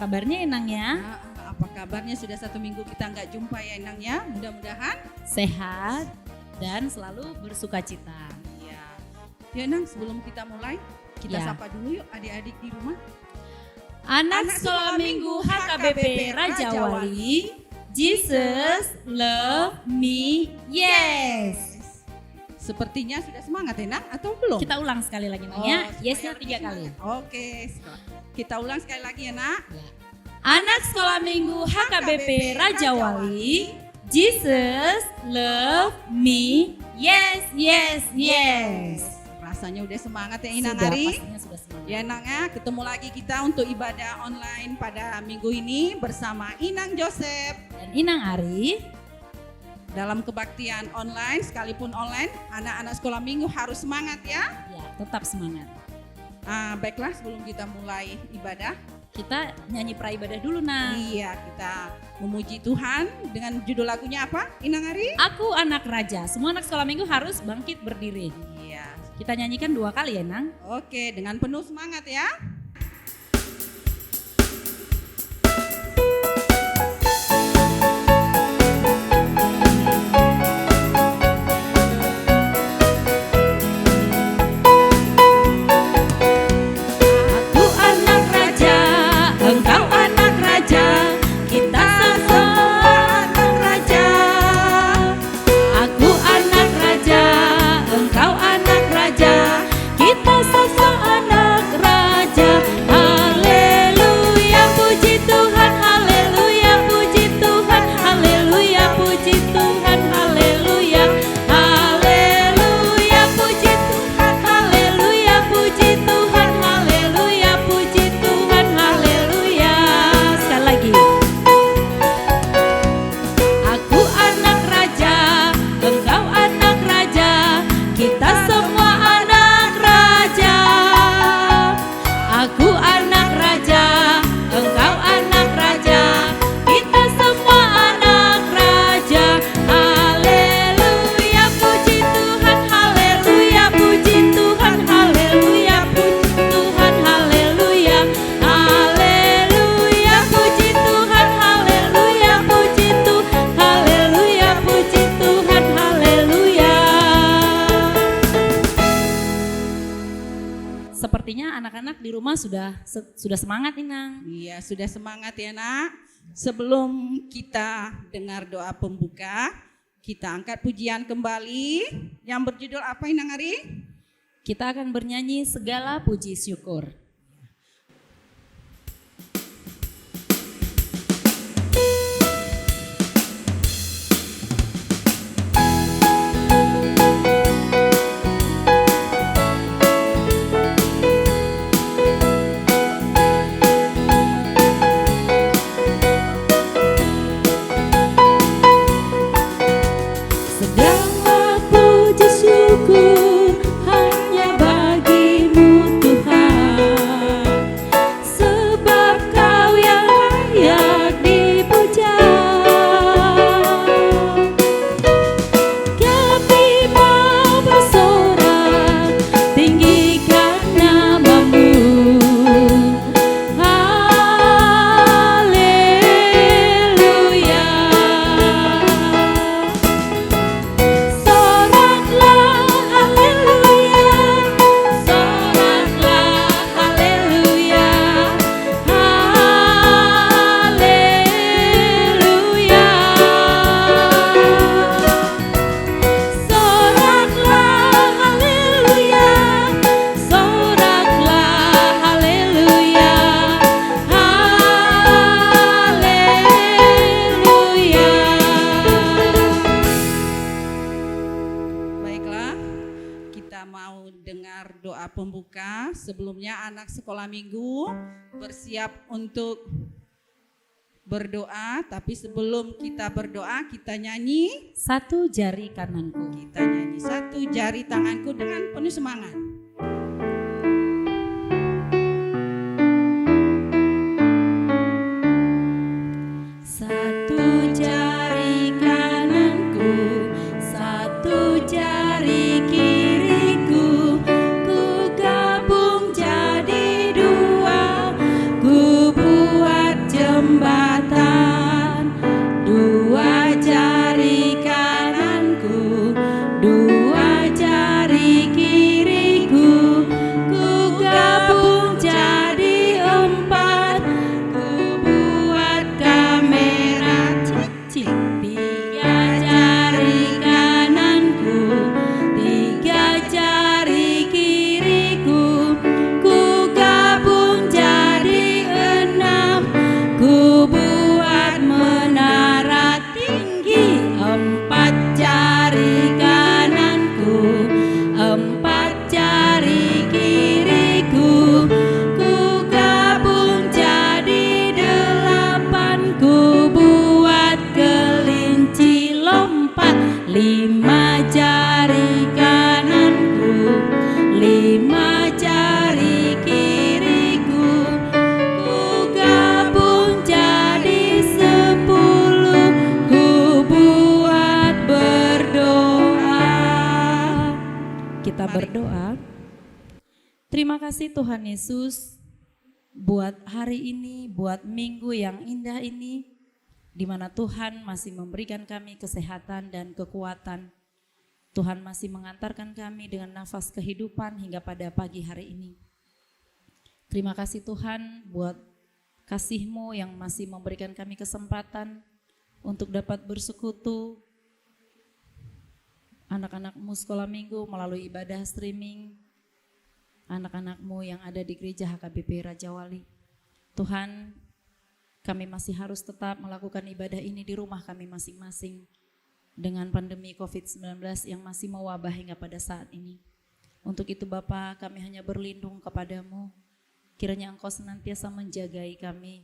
kabarnya Inang ya? Apa kabarnya, sudah 1 minggu kita nggak jumpa ya Inang ya. Mudah-mudahan Sehat dan selalu bersuka cita. ya. Ya Inang, sebelum kita mulai kita Ya. sapa dulu yuk adik-adik di rumah. Anak Sekolah Minggu HKBP Raja Wali, Jesus love me, yes. Sepertinya sudah semangat Inang atau belum? Kita ulang sekali lagi Nang ya, supaya yesnya lebih 3 kali. semangat. Oke, kita ulang sekali lagi ya Nak. Anak Sekolah Minggu HKBP Raja Wali, Jesus love me, yes, yes, yes. Rasanya udah semangat ya Inang Sudah, Ari. pastinya sudah semangat. Ya Inang ya, ketemu lagi kita untuk ibadah online pada minggu ini bersama Inang Joseph. Dan Inang Ari, Dalam kebaktian online, sekalipun online, anak-anak sekolah minggu harus semangat ya. ya tetap semangat. Baiklah, sebelum kita mulai ibadah, Kita nyanyi praibadah dulu Nang. iya kita memuji Tuhan dengan judul lagunya apa Inang Ari? Aku anak raja, semua anak sekolah minggu harus bangkit berdiri. Iya. Kita nyanyikan 2 kali ya Nang. Oke, dengan penuh semangat ya. Aku anak raja, engkau anak raja, kita semua anak raja. Aku anak raja, engkau anak raja, kita semua anak raja. Haleluya, puji Tuhan, haleluya, puji Tuhan, haleluya, puji Tuhan, haleluya. Haleluya, puji Tuhan, haleluya, puji Tuhan, haleluya, puji Tuhan, haleluya. Sekali lagi. Aku anak raja, engkau anak raja, kita semua anak raja. Aku anak raja, engkau anak raja, kita semua anak raja. Haleluya, puji Tuhan, haleluya, puji Tuhan, haleluya, puji Tuhan, haleluya. Haleluya, puji Tuhan, haleluya, puji Tuhan, haleluya, puji Tuhan, haleluya. Sepertinya anak-anak di rumah sudah semangat nih Nang. Iya, sudah semangat ya Nak. Sebelum kita dengar doa pembuka, kita angkat pujian kembali yang berjudul apa Inang Ari? Kita akan bernyanyi segala puji syukur. Segala puji syukur hanya bagimu Tuhan, sebab Kau yang layak dipuja. Kami mau bersorak tinggikan nama-Mu. Haleluya. Soraklah haleluya, soraklah haleluya, haleluya. Soraklah haleluya, soraklah haleluya, haleluya. Baiklah, kita mau dengar doa pembuka. Sebelumnya anak sekolah minggu bersiap untuk berdoa. Tapi sebelum kita berdoa, kita nyanyi. Satu jari kananku. Kita nyanyi satu jari tanganku dengan penuh semangat. Satu jari kananku, satu jari kiriku, ku gabung jadi 2, ku buat berdoa. Terima kasih Tuhan Yesus buat hari ini, buat minggu yang indah ini, di mana Tuhan masih memberikan kami kesehatan dan kekuatan. Tuhan masih mengantarkan kami dengan nafas kehidupan hingga pada pagi hari ini. Terima kasih Tuhan buat kasih-Mu yang masih memberikan kami kesempatan untuk dapat bersekutu anak-anak-Mu sekolah minggu melalui ibadah streaming, anak-anak-Mu yang ada di gereja HKBP Raja Wali. Tuhan, kami masih harus tetap melakukan ibadah ini di rumah kami masing-masing dengan pandemi COVID-19 yang masih mewabah hingga pada saat ini. Untuk itu Bapa, kami hanya berlindung kepadamu. Kiranya Engkau senantiasa menjagai kami,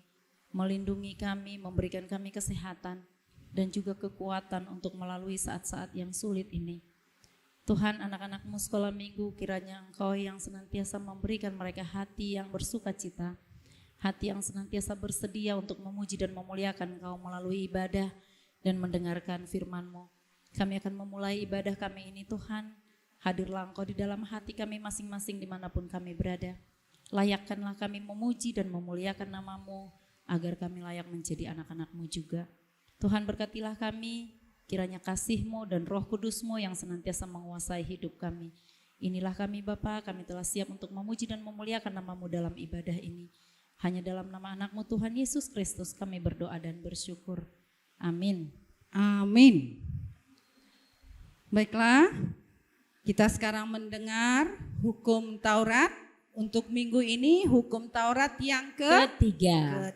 melindungi kami, memberikan kami kesehatan dan juga kekuatan untuk melalui saat-saat yang sulit ini. Tuhan, anak-anak-Mu sekolah minggu, kiranya Engkau yang senantiasa memberikan mereka hati yang bersukacita, hati yang senantiasa bersedia untuk memuji dan memuliakan Engkau melalui ibadah dan mendengarkan firman-Mu. Kami akan memulai ibadah kami ini Tuhan, hadirlah Engkau di dalam hati kami masing-masing dimanapun kami berada. Layakkanlah kami memuji dan memuliakan nama-Mu, agar kami layak menjadi anak-anak-Mu juga. Tuhan berkatilah kami, kiranya kasih-Mu dan Roh Kudus-Mu yang senantiasa menguasai hidup kami. Inilah kami Bapa, kami telah siap untuk memuji dan memuliakan nama-Mu dalam ibadah ini. Hanya dalam nama anak-Mu Tuhan Yesus Kristus kami berdoa dan bersyukur. Amin. Amin. Baiklah, kita sekarang mendengar hukum Taurat. Untuk minggu ini hukum Taurat yang ketiga.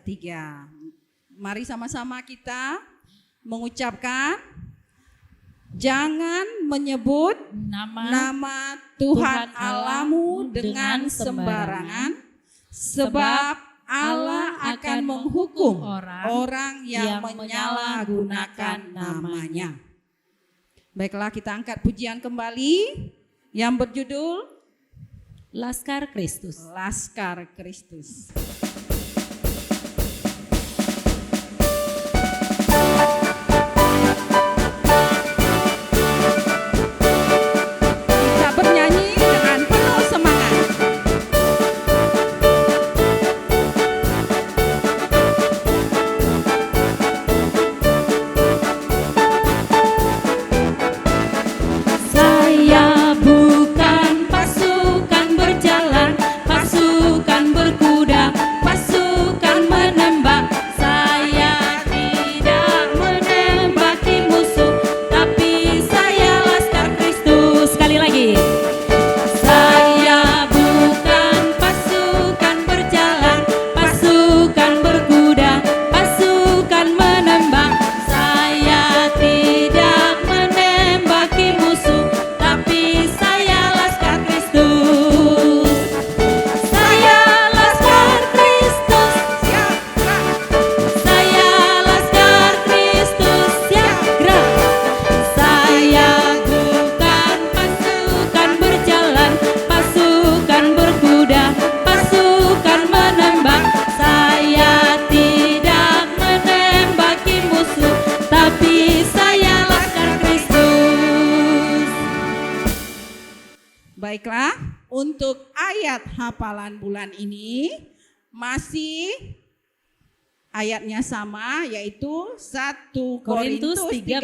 Mari sama-sama kita mengucapkan, jangan menyebut nama Tuhan Allahmu dengan sembarangan, sebab Allah akan menghukum orang yang menyalahgunakan namanya. Baiklah, kita angkat pujian kembali yang berjudul Laskar Kristus. Laskar Kristus. Kita bernyanyi dengan penuh semangat. Saya bukan pasukan berjalan, pasukan berkuda, pasukan menembak. Saya tidak menembaki musuh, tapi saya laskar Kristus. Sekali lagi. Saya bukan pasukan berjalan, pasukan berkuda, pasukan menembak. Saya tidak menembaki musuh, tapi saya laskar Kristus. Saya laskar Kristus. Saya laskar Kristus yang gerak. Saya bukan pasukan berjalan, pasukan berkuda, pasukan menembak. Saya tidak menembaki musuh, tapi saya laskar Kristus. Baiklah, untuk ayat hafalan bulan ini masih ayatnya sama, yaitu 1 Korintus 13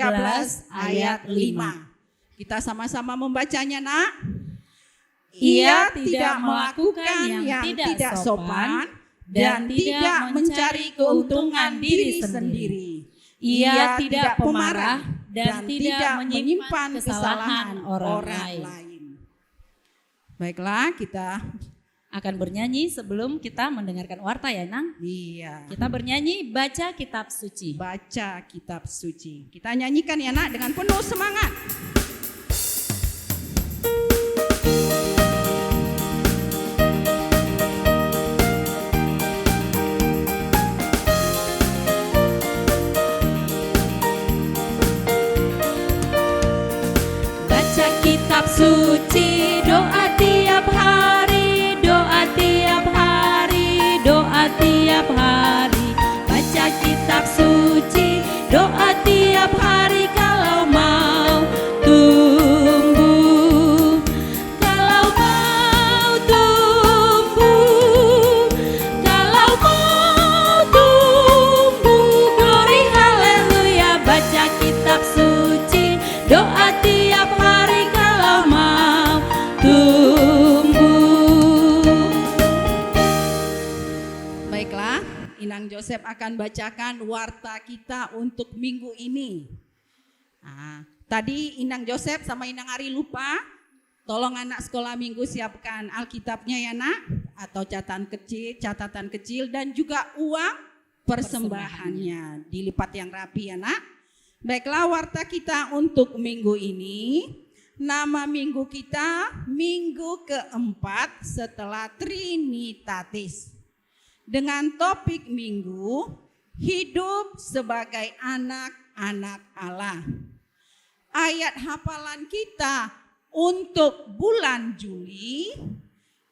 ayat 5. Kita sama-sama membacanya, Nak. Ia tidak melakukan yang tidak sopan dan tidak mencari keuntungan diri sendiri. Ia tidak pemarah dan tidak menyimpan kesalahan orang lain. Baiklah, kita Akan bernyanyi sebelum kita mendengarkan warta ya Nang. iya Kita bernyanyi baca kitab suci. baca kitab suci. Kita nyanyikan ya Nak dengan penuh semangat. Baca kitab suci, doa tiap hari, doa tiap hari, doa tiap hari. Baca kitab suci, doa tiap hari kalau mau tumbuh, kalau Joseph akan bacakan warta kita untuk minggu ini. Nah, tadi Inang Joseph sama Inang Ari lupa. Tolong anak sekolah minggu siapkan Alkitabnya ya nak, atau catatan kecil dan juga uang persembahannya. Dilipat yang rapi ya nak. Baiklah, warta kita untuk minggu ini. Nama minggu kita minggu keempat setelah Trinitatis. Dengan topik minggu, hidup sebagai anak-anak Allah. Ayat hafalan kita untuk bulan Juli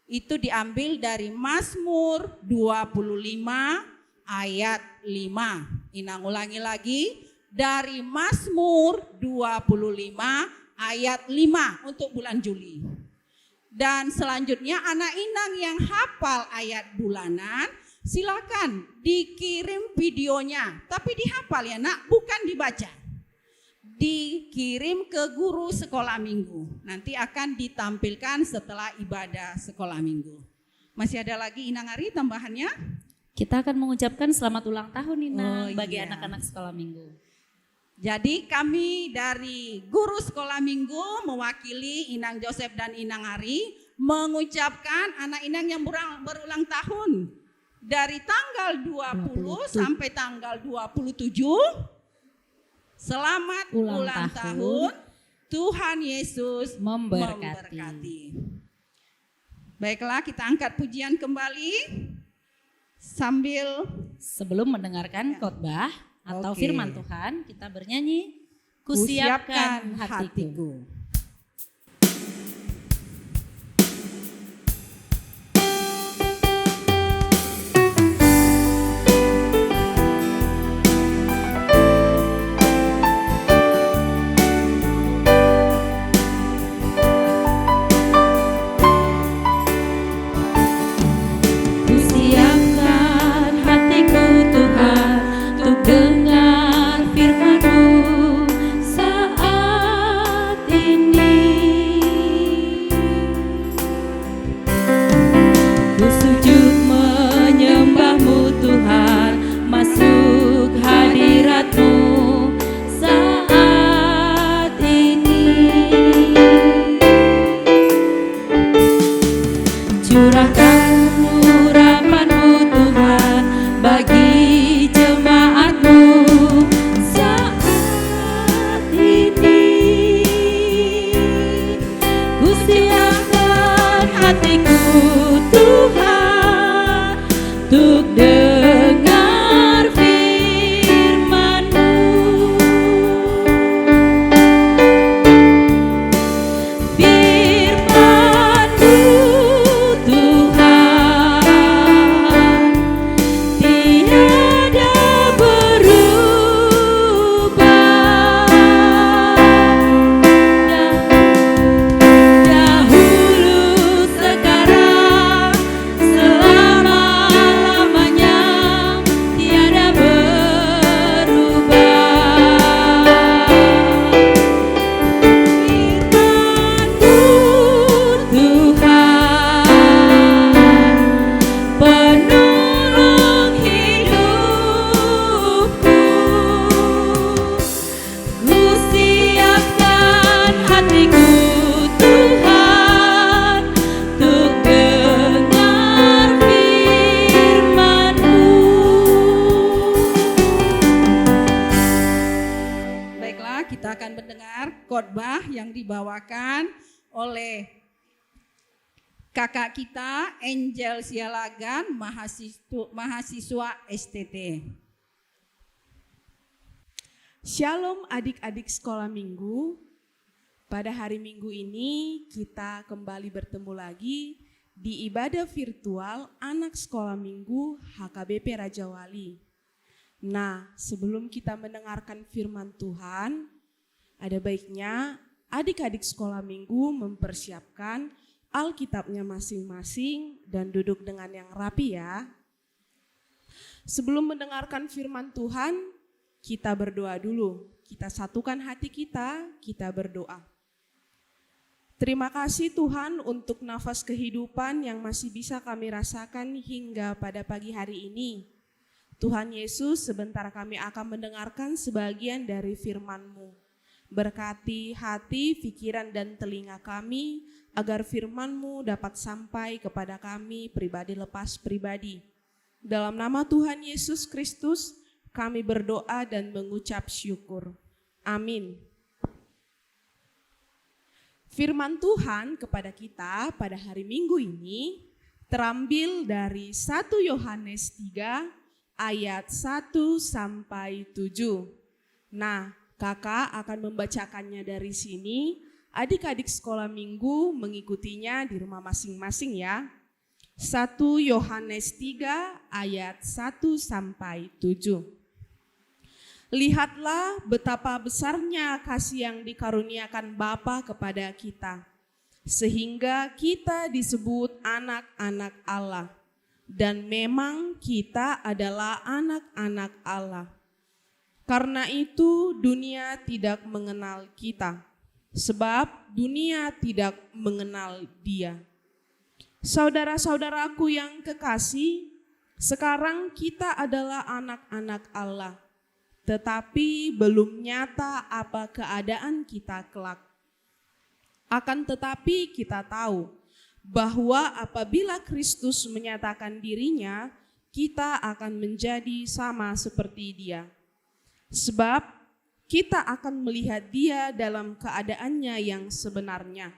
itu diambil dari Mazmur 25 ayat 5. Inang ulangi lagi, dari Mazmur 25 ayat 5 untuk bulan Juli. Dan selanjutnya anak Inang yang hafal ayat bulanan, silakan dikirim videonya. Tapi dihafal ya nak, bukan dibaca. Dikirim ke guru sekolah minggu. Nanti akan ditampilkan setelah ibadah sekolah minggu. Masih ada lagi Inang Ari tambahannya? Kita akan mengucapkan selamat ulang tahun Inang bagi iya. anak-anak sekolah minggu. Jadi kami dari guru sekolah minggu mewakili Inang Joseph dan Inang Ari mengucapkan anak Inang yang berulang tahun dari tanggal 20 sampai tanggal 27. Selamat ulang tahun. Tuhan Yesus memberkati. Baiklah, kita angkat pujian kembali sambil sebelum mendengarkan khotbah atau Oke. firman Tuhan, kita bernyanyi Kusiapkan hatiku. Kusiapkan hatiku Tuhan untuk dengar firman-Mu saat ini. Ku sujud menyembah-Mu Tuhan, masuk hadirat-Mu saat ini. Curahkan urapan-Mu Tuhan bagi jemaat-Mu saat ini. Ku siapkan hatiku Tuhan untuk dengar firman-Mu. Firman-Mu Tuhan tiada berubah. Dahulu, sekarang, selama-lamanya tiada berubah. Firman-Mu Tuhan penolong hidupku. Ku siapkan hatiku Tuhan untuk dengar firman-Mu. Baiklah, kita akan mendengar khotbah yang dibawakan oleh kakak kita Angel Sialagan, mahasiswa STT. Shalom adik-adik sekolah minggu. Pada hari minggu ini kita kembali bertemu lagi di ibadah virtual anak sekolah minggu HKBP Raja Wali. Nah, sebelum kita mendengarkan firman Tuhan, ada baiknya adik-adik sekolah minggu mempersiapkan Alkitabnya masing-masing dan duduk dengan yang rapi ya. Sebelum mendengarkan firman Tuhan, kita berdoa dulu. Kita satukan hati kita berdoa. Terima kasih Tuhan untuk nafas kehidupan yang masih bisa kami rasakan hingga pada pagi hari ini. Tuhan Yesus, sebentar kami akan mendengarkan sebagian dari firman-Mu. Berkati hati, pikiran, dan telinga kami, agar firman-Mu dapat sampai kepada kami pribadi lepas pribadi. Dalam nama Tuhan Yesus Kristus, kami berdoa dan mengucap syukur. Amin. Firman Tuhan kepada kita pada hari Minggu ini terambil dari 1 Yohanes 3 ayat 1 sampai 7. Nah, kakak akan membacakannya dari sini. Adik-adik sekolah minggu mengikutinya di rumah masing-masing ya. 1 Yohanes 3 ayat 1 sampai 7. Lihatlah betapa besarnya kasih yang dikaruniakan Bapa kepada kita, sehingga kita disebut anak-anak Allah. Dan memang kita adalah anak-anak Allah. Karena itu dunia tidak mengenal kita, sebab dunia tidak mengenal Dia. Saudara-saudaraku yang kekasih, sekarang kita adalah anak-anak Allah, tetapi belum nyata apa keadaan kita kelak. Akan tetapi kita tahu bahwa apabila Kristus menyatakan dirinya, kita akan menjadi sama seperti Dia. Sebab kita akan melihat Dia dalam keadaannya yang sebenarnya.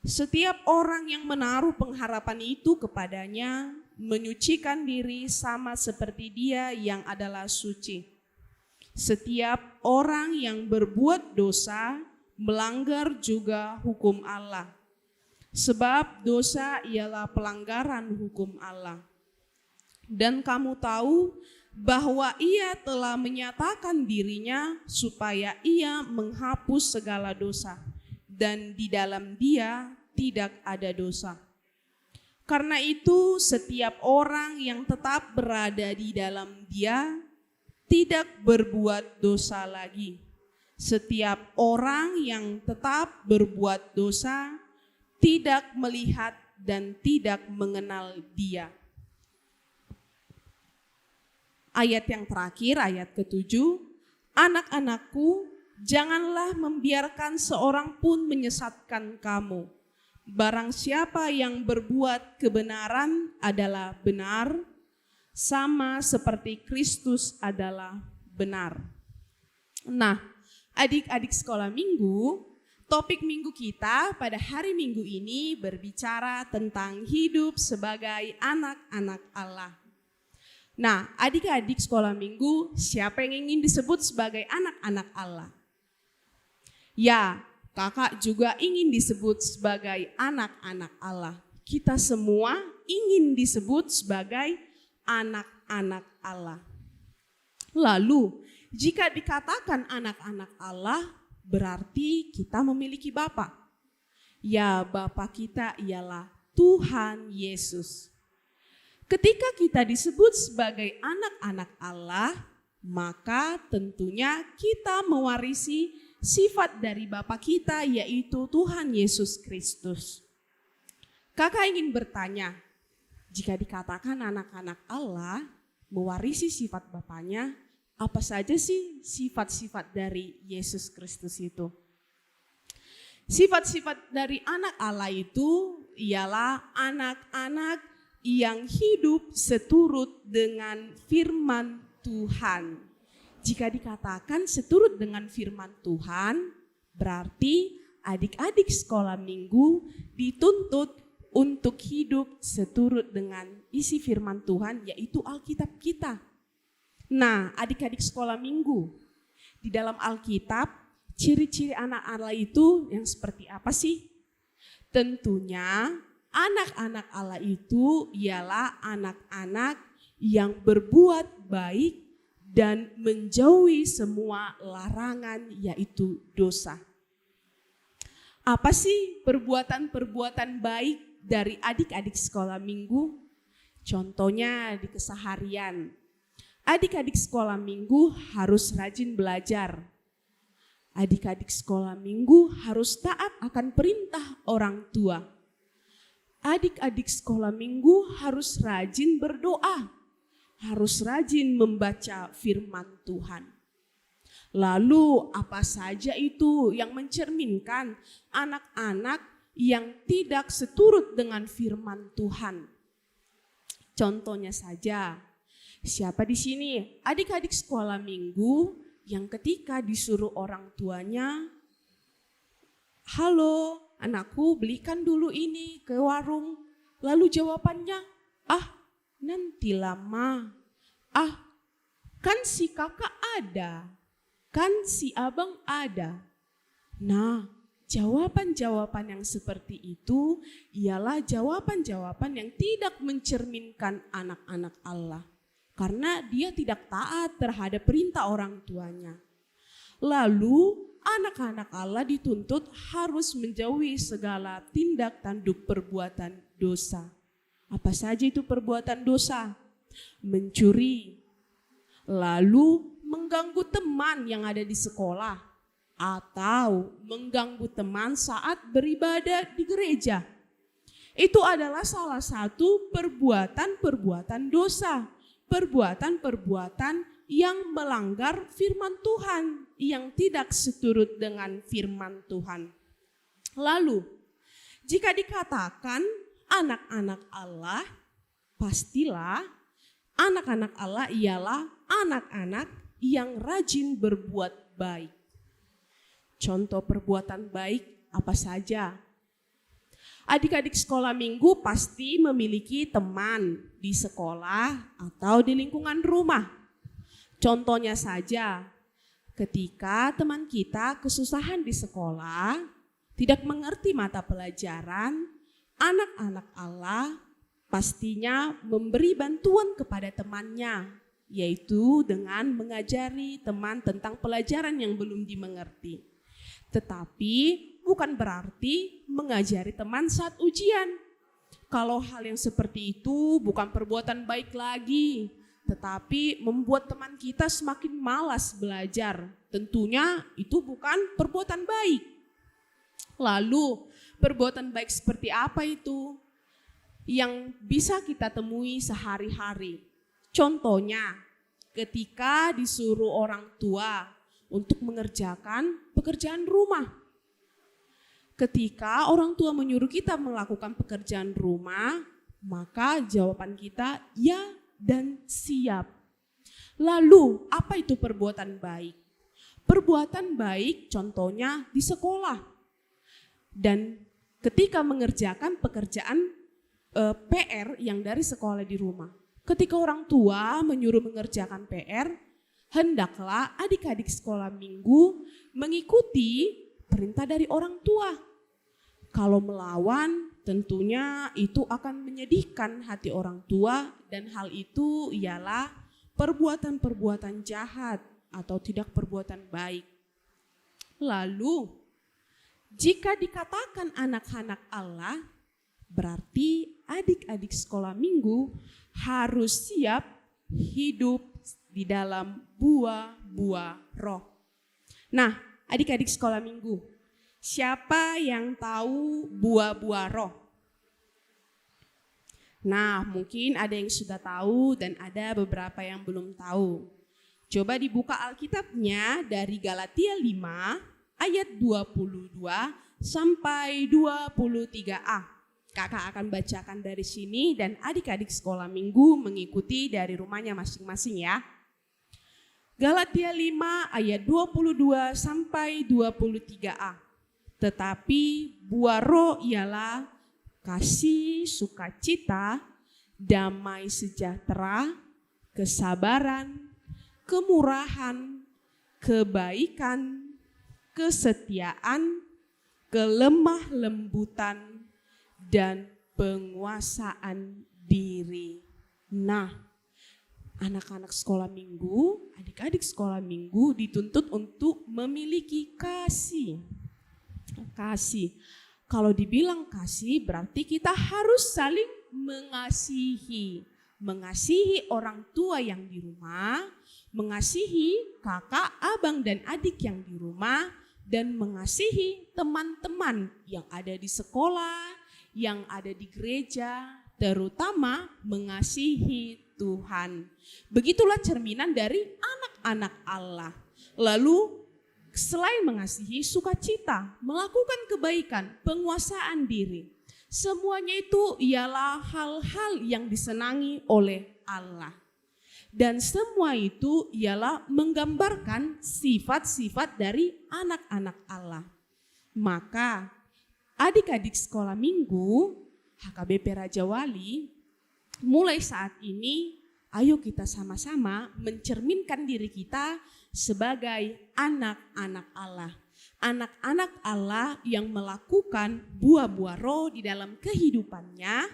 Setiap orang yang menaruh pengharapan itu kepadanya menyucikan diri sama seperti Dia yang adalah suci. Setiap orang yang berbuat dosa melanggar juga hukum Allah. Sebab dosa ialah pelanggaran hukum Allah. Dan kamu tahu bahwa Ia telah menyatakan dirinya supaya Ia menghapus segala dosa, dan di dalam Dia tidak ada dosa. Karena itu setiap orang yang tetap berada di dalam Dia tidak berbuat dosa lagi. Setiap orang yang tetap berbuat dosa tidak melihat dan tidak mengenal Dia. Ayat yang terakhir, ayat ke-7, anak-anakku, janganlah membiarkan seorang pun menyesatkan kamu. Barang siapa yang berbuat kebenaran adalah benar, sama seperti Kristus adalah benar. Nah, adik-adik sekolah minggu, topik minggu kita pada hari Minggu ini berbicara tentang hidup sebagai anak-anak Allah. Nah, adik-adik sekolah minggu, siapa yang ingin disebut sebagai anak-anak Allah? Ya, kakak juga ingin disebut sebagai anak-anak Allah. Kita semua ingin disebut sebagai anak-anak Allah. Lalu, jika dikatakan anak-anak Allah, berarti kita memiliki Bapa. Ya, Bapa kita ialah Tuhan Yesus. Ketika kita disebut sebagai anak-anak Allah, maka tentunya kita mewarisi sifat dari Bapa kita, yaitu Tuhan Yesus Kristus. Kakak ingin bertanya, jika dikatakan anak-anak Allah mewarisi sifat Bapanya, apa saja sih sifat-sifat dari Yesus Kristus itu? Sifat-sifat dari anak Allah itu ialah anak-anak yang hidup seturut dengan firman Tuhan. Jika dikatakan seturut dengan firman Tuhan, berarti adik-adik sekolah minggu dituntut untuk hidup seturut dengan isi firman Tuhan, yaitu Alkitab kita. Nah, adik-adik sekolah minggu, di dalam Alkitab, ciri-ciri anak Allah itu yang seperti apa sih? Tentunya anak-anak Allah itu ialah anak-anak yang berbuat baik dan menjauhi semua larangan, yaitu dosa. Apa sih perbuatan-perbuatan baik dari adik-adik sekolah minggu? Contohnya di keseharian. Adik-adik sekolah minggu harus rajin belajar. Adik-adik sekolah minggu harus taat akan perintah orang tua. Adik-adik sekolah minggu harus rajin berdoa. harus rajin membaca firman Tuhan. Lalu apa saja itu yang mencerminkan anak-anak yang tidak seturut dengan firman Tuhan? Contohnya saja, siapa di sini adik-adik sekolah minggu yang ketika disuruh orang tuanya, "Halo, anakku belikan dulu ini ke warung." Lalu jawabannya, nanti lama. Kan si kakak ada, kan si abang ada. Nah, jawaban-jawaban yang seperti itu ialah jawaban-jawaban yang tidak mencerminkan anak-anak Allah. Karena dia tidak taat terhadap perintah orang tuanya. Lalu anak-anak Allah dituntut harus menjauhi segala tindak tanduk perbuatan dosa. Apa saja itu perbuatan dosa? Mencuri, lalu mengganggu teman yang ada di sekolah, atau mengganggu teman saat beribadah di gereja. Itu adalah salah satu perbuatan-perbuatan dosa. Perbuatan-perbuatan yang melanggar firman Tuhan, yang tidak seturut dengan firman Tuhan. Lalu, jika dikatakan anak-anak Allah, pastilah anak-anak Allah ialah anak-anak yang rajin berbuat baik. Contoh perbuatan baik apa saja? Adik-adik sekolah minggu pasti memiliki teman di sekolah atau di lingkungan rumah. Contohnya saja, ketika teman kita kesusahan di sekolah, tidak mengerti mata pelajaran, anak-anak Allah pastinya memberi bantuan kepada temannya, yaitu dengan mengajari teman tentang pelajaran yang belum dimengerti. Tetapi bukan berarti mengajari teman saat ujian. Kalau hal yang seperti itu bukan perbuatan baik lagi, tetapi membuat teman kita semakin malas belajar. Tentunya itu bukan perbuatan baik. Lalu perbuatan baik seperti apa itu yang bisa kita temui sehari-hari? Contohnya ketika disuruh orang tua untuk mengerjakan pekerjaan rumah. Ketika orang tua menyuruh kita melakukan pekerjaan rumah, maka jawaban kita ya dan siap. Lalu apa itu perbuatan baik? Perbuatan baik contohnya di sekolah. Dan ketika mengerjakan pekerjaan PR yang dari sekolah di rumah. Ketika orang tua menyuruh mengerjakan PR, hendaklah adik-adik sekolah minggu mengikuti perintah dari orang tua. Kalau melawan, tentunya itu akan menyedihkan hati orang tua dan hal itu ialah perbuatan-perbuatan jahat atau tidak perbuatan baik. Lalu, jika dikatakan anak-anak Allah, berarti adik-adik sekolah minggu harus siap hidup di dalam buah-buah roh. Nah, adik-adik sekolah minggu, siapa yang tahu buah-buah roh? Nah, mungkin ada yang sudah tahu dan ada beberapa yang belum tahu. Coba dibuka Alkitabnya dari Galatia 5 ayat 22 sampai 23a. Kakak akan bacakan dari sini dan adik-adik sekolah minggu mengikuti dari rumahnya masing-masing ya. Galatia 5 ayat 22 sampai 23a. Tetapi buah roh ialah kasih, sukacita, damai sejahtera, kesabaran, kemurahan, kebaikan, kesetiaan, kelemah lembutan, dan penguasaan diri. Nah, anak-anak sekolah minggu, adik-adik sekolah minggu dituntut untuk memiliki kasih. Kasih. Kalau dibilang kasih berarti kita harus saling mengasihi. Mengasihi orang tua yang di rumah, mengasihi kakak, abang, dan adik yang di rumah, dan mengasihi teman-teman yang ada di sekolah, yang ada di gereja, terutama mengasihi Tuhan. Begitulah cerminan dari anak-anak Allah. Lalu selain mengasihi, sukacita, melakukan kebaikan, penguasaan diri. Semuanya itu ialah hal-hal yang disenangi oleh Allah. Dan semua itu ialah menggambarkan sifat-sifat dari anak-anak Allah. Maka adik-adik sekolah minggu HKBP Raja Wali, mulai saat ini ayo kita sama-sama mencerminkan diri kita sebagai anak-anak Allah. Anak-anak Allah yang melakukan buah-buah roh di dalam kehidupannya.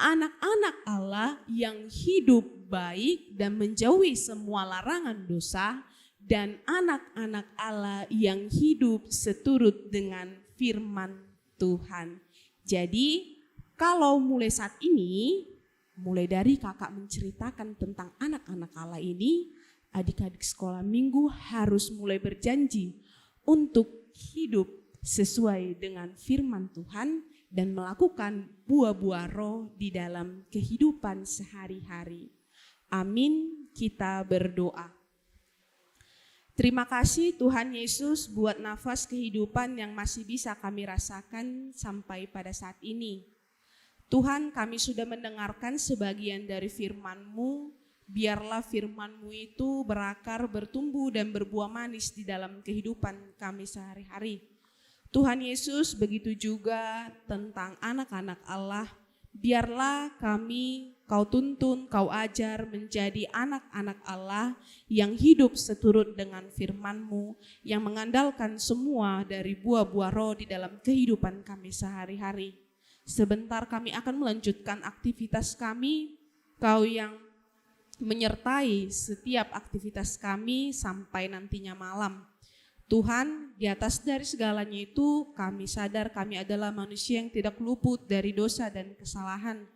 Anak-anak Allah yang hidup baik dan menjauhi semua larangan dosa. Dan anak-anak Allah yang hidup seturut dengan firman Tuhan. Jadi kalau mulai saat ini, mulai dari kakak menceritakan tentang anak-anak Allah ini, adik-adik sekolah minggu harus mulai berjanji untuk hidup sesuai dengan firman Tuhan dan melakukan buah-buah roh di dalam kehidupan sehari-hari. Amin, kita berdoa. Terima kasih Tuhan Yesus buat nafas kehidupan yang masih bisa kami rasakan sampai pada saat ini. Tuhan, kami sudah mendengarkan sebagian dari firman-Mu. Biarlah firman-Mu itu berakar, bertumbuh dan berbuah manis di dalam kehidupan kami sehari-hari. Tuhan Yesus, begitu juga tentang anak-anak Allah. Biarlah kami Kau tuntun, Kau ajar menjadi anak-anak Allah yang hidup seturut dengan firman-Mu, yang mengandalkan semua dari buah-buah roh di dalam kehidupan kami sehari-hari. Sebentar kami akan melanjutkan aktivitas kami, Kau yang menyertai setiap aktivitas kami sampai nantinya malam. Tuhan, di atas dari segalanya itu kami sadar kami adalah manusia yang tidak luput dari dosa dan kesalahan.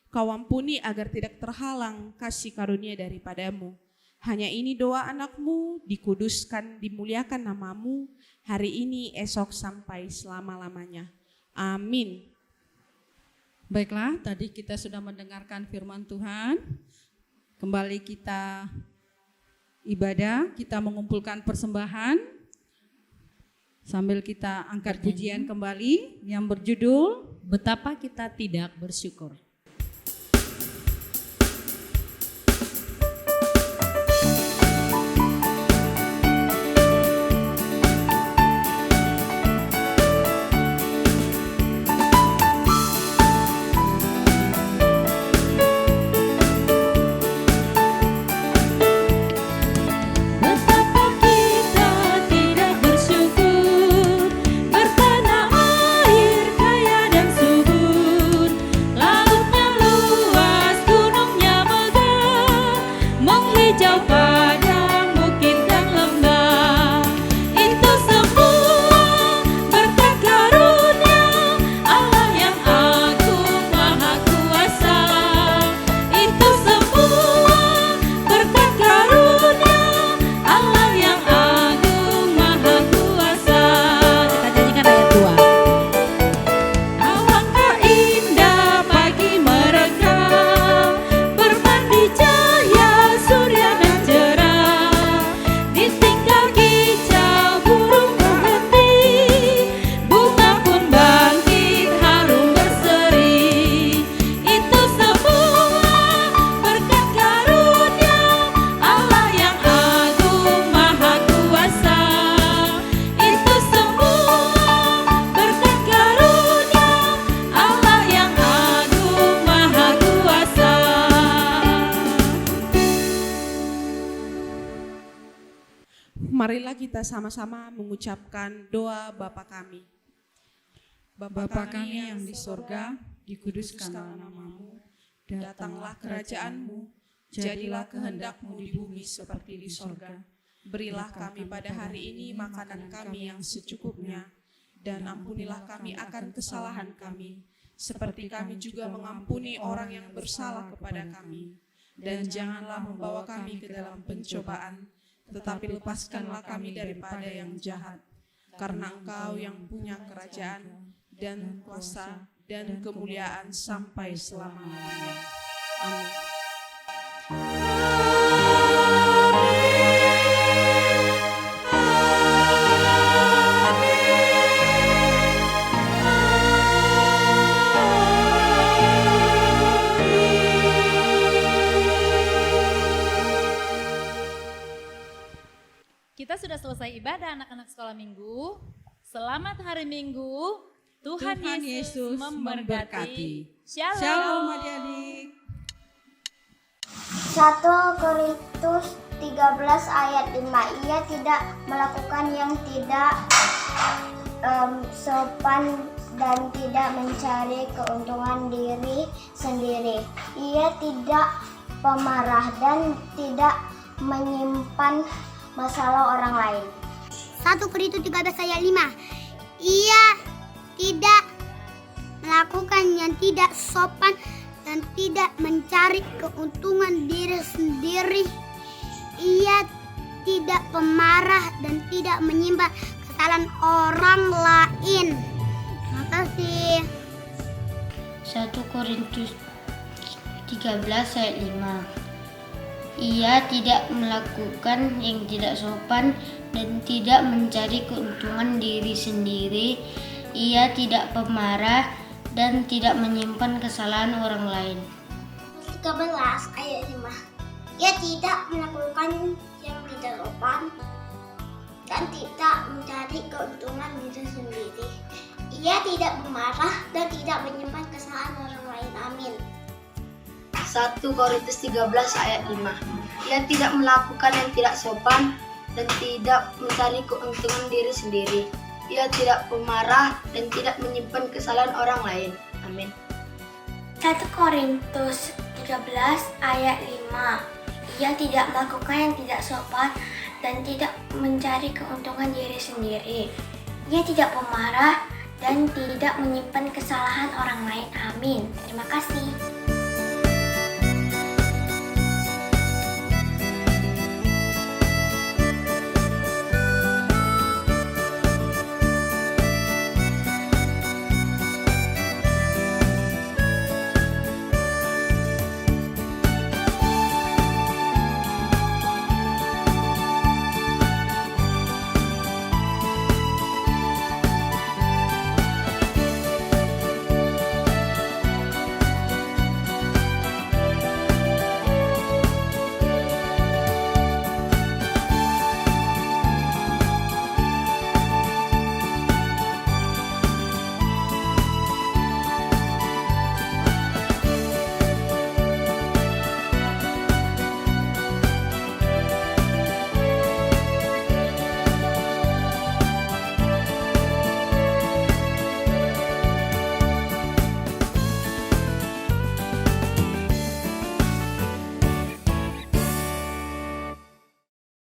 Kau ampuni agar tidak terhalang kasih karunia daripada-Mu. Hanya ini doa anak-Mu, dikuduskan, dimuliakan nama-Mu, hari ini, esok, sampai selama-lamanya. Amin. Baiklah, tadi kita sudah mendengarkan firman Tuhan. Kembali kita ibadah, kita mengumpulkan persembahan. Sambil kita angkat pujian kembali yang berjudul Betapa kita tidak bersyukur. Betapa kita tidak bersyukur, bertanah air kaya dan subur, lautnya luas, gunungnya megah, menghijau padang bukit dan lembah. Itu semua berkat karunia Allah yang agung maha kuasa. Itu semua berkat karunia Allah yang agung maha kuasa. Kita nyanyikan ayat 2. Alangkah indah pagi mereka, bermandi cahaya surya dan cerah. Ditinggal kicau burung berhenti, bunga pun bangkit harum berseri. Itu semua berkat karunia Allah yang agung maha kuasa. Itu semua berkat karunia Allah yang agung maha kuasa. Marilah kita sama-sama mengucapkan doa Bapa kami. Bapa kami yang di sorga, dikuduskanlah nama-Mu, Datanglah kerajaan-Mu, jadilah kehendak-Mu di bumi seperti di sorga. Berilah kami pada hari ini makanan kami yang secukupnya, dan ampunilah kami akan kesalahan kami, seperti kami juga mengampuni orang yang bersalah kepada kami. Dan janganlah membawa kami ke dalam pencobaan, tetapi lepaskanlah kami daripada yang jahat. Karena Engkau yang punya kerajaan, dan kuasa, dan kemuliaan sampai selama-lamanya. Amin. anak-anak sekolah minggu, selamat hari Minggu. Tuhan Yesus memberkati. Shalom. Shalom adik-adik. 1 Korintus 13 ayat 5. Ia tidak melakukan yang tidak sopan dan tidak mencari keuntungan diri sendiri. Ia tidak pemarah dan tidak menyimpan masalah orang lain. 1 Korintus 13 ayat 5. Ia tidak melakukan yang tidak sopan dan tidak mencari keuntungan diri sendiri. Ia tidak pemarah dan tidak menyimpan kesalahan orang lain. Terima kasih. 1 Korintus 13 ayat 5. Ia tidak melakukan yang tidak sopan dan tidak mencari keuntungan diri sendiri. Ia tidak pemarah dan tidak menyimpan kesalahan orang lain. 13 ayat 5. Ia tidak melakukan yang tidak sopan dan tidak mencari keuntungan diri sendiri. Ia tidak memarah dan tidak menyimpan kesalahan orang lain. Amin. 1 Korintus 13 ayat 5. Ia tidak melakukan yang tidak sopan dan tidak mencari keuntungan diri sendiri. Ia tidak pemarah dan tidak menyimpan kesalahan orang lain. Amin. 1 Korintus 13 ayat 5. Ia tidak melakukan yang tidak sopan dan tidak mencari keuntungan diri sendiri. Ia tidak pemarah dan tidak menyimpan kesalahan orang lain. Amin. Terima kasih.